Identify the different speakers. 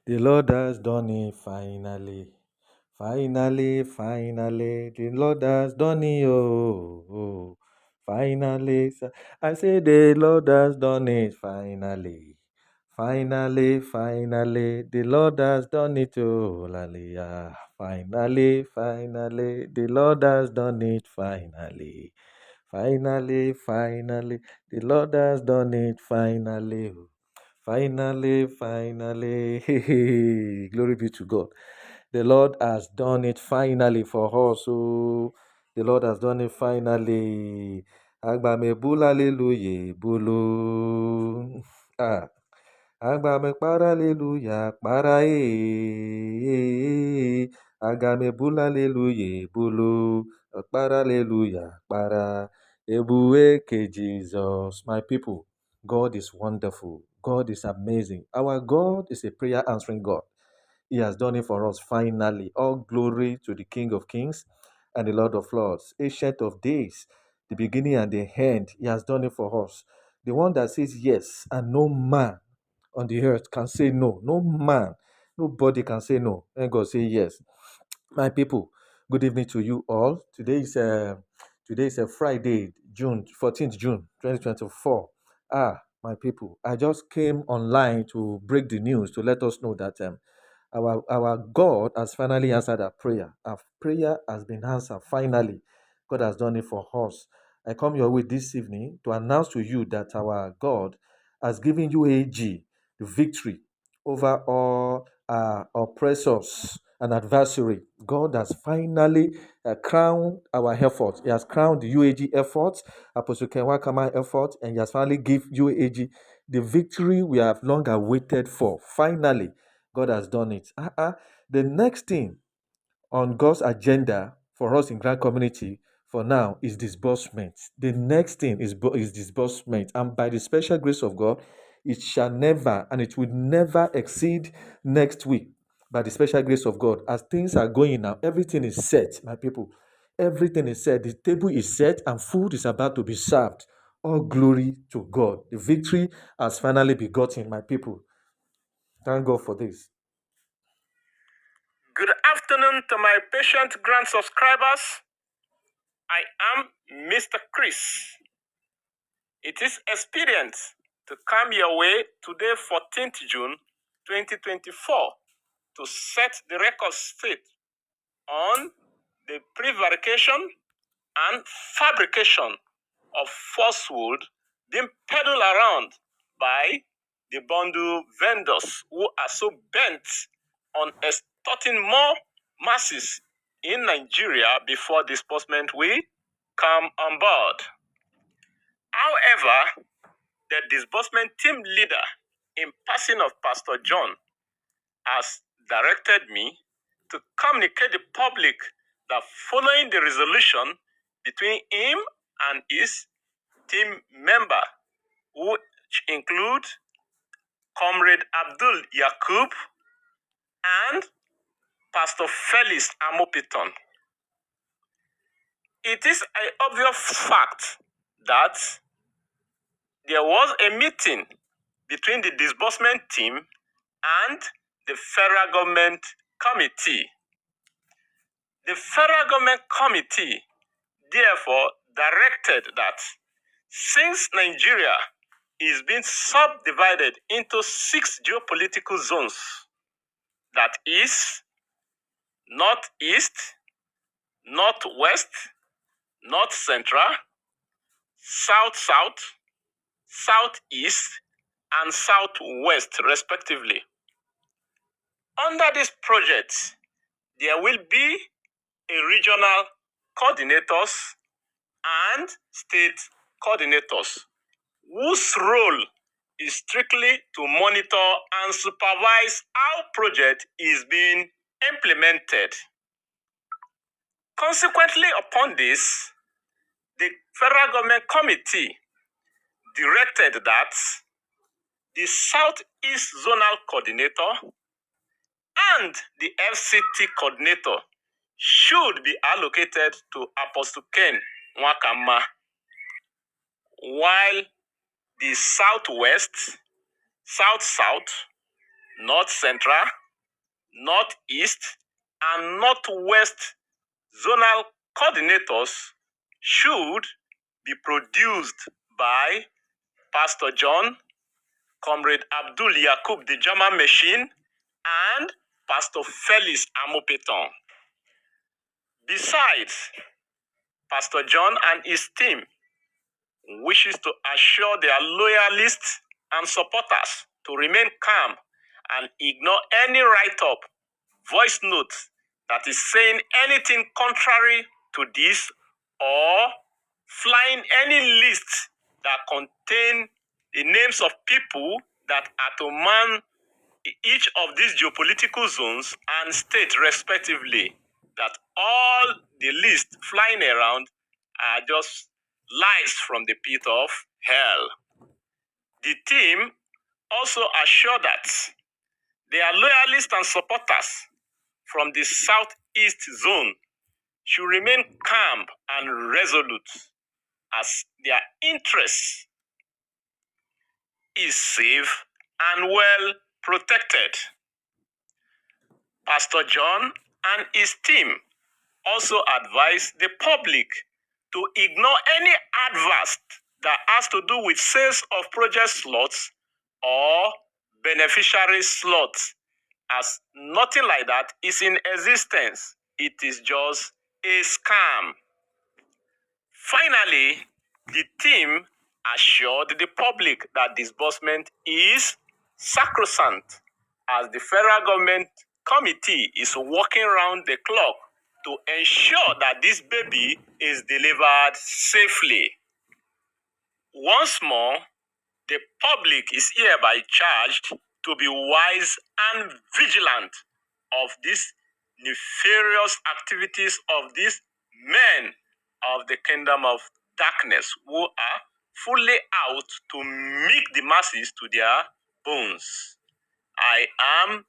Speaker 1: The Lord has done it finally. Finally, finally, the Lord has done it. Oh, oh. Finally, I say the Lord has done it finally. Finally, finally, the Lord has done it. Oh, hallelujah. Finally, finally, the Lord has done it finally. Finally, finally, the Lord has done it finally. Finally, finally, glory be to God. The Lord has done it finally for us. Oh, the Lord has done it finally. Agbame bula hallelujah, bulu. Ah, agbame para hallelujah, para Agame bula hallelujah, bulu. Para hallelujah, para. Ebueke Jesus, my people. God is wonderful. God is amazing. Our God is a prayer answering God. He has done it for us finally. All glory to the King of Kings and the Lord of Lords, Ancient of Days, the beginning and the end. He has done it for us. The one that says yes, and no man on the earth can say no. No man, nobody can say no. And God say yes. My people, good evening to you all. Today is a Friday, June 14th, June 2024. My people, I just came online to break the news to let us know that our God has finally answered our prayer. Our prayer has been answered finally. God has done it for us. I come your way this evening to announce to you that our God has given UAG the victory over all oppressors and adversary. God has finally crowned our efforts. He has crowned the UAG efforts, Apostle Kenwakama effort, and he has finally given UAG the victory we have long awaited for. Finally, God has done it. The next thing on God's agenda for us in Grand Community for now is disbursement. The next thing is disbursement. And by the special grace of God, it shall never and it will never exceed next week. By the special grace of God, as things are going now, everything is set, my people. Everything is set. The table is set and food is about to be served. All glory to God. The victory has finally begotten, my people. Thank God for this.
Speaker 2: Good afternoon to my patient grand subscribers. I am Mr. Chris. It is expedient to come your way today, 14th June 2024, to set the record straight on the prevarication and fabrication of falsehood being peddled around by the bundle vendors who are so bent on extorting more masses in Nigeria before disbursement will come on board. However, the disbursement team leader, in passing of Pastor John, has directed me to communicate the public that following the resolution between him and his team member, which include Comrade Abdul Yakub and Pastor Felix Amopiton, it is an obvious fact that there was a meeting between the disbursement team and the federal government committee. The federal government committee therefore directed that since Nigeria is being subdivided into 6 geopolitical zones, that is northeast, northwest, north central, south-south, southeast, and southwest, respectively. Under this project, there will be a regional coordinators and state coordinators whose role is strictly to monitor and supervise how project is being implemented. Consequently upon this, the federal government committee directed that the Southeast Zonal Coordinator and the FCT Coordinator should be allocated to Apostle Ken Nwakama, while the Southwest, South-South, North Central, Northeast, and Northwest zonal coordinators should be produced by Pastor John, Comrade Abdul Yakub the German Machine, and Pastor Felix Amopeton. Besides, Pastor John and his team wishes to assure their loyalists and supporters to remain calm and ignore any write-up, voice note that is saying anything contrary to this, or flying any lists that contain the names of people that are to man each of these geopolitical zones and states respectively, that all the lists flying around are just lies from the pit of hell. The team also assured that their loyalists and supporters from the southeast zone should remain calm and resolute, as their interests is safe and well protected. Pastor John and his team also advised the public to ignore any adverse that has to do with sales of project slots or beneficiary slots, as nothing like that is in existence. It is just a scam. Finally, the team assured the public that disbursement is sacrosanct, as the federal government committee is working round the clock to ensure that this baby is delivered safely. Once more, the public is hereby charged to be wise and vigilant of these nefarious activities of these men of the kingdom of darkness, who are fully out to milk the masses to their bones. I am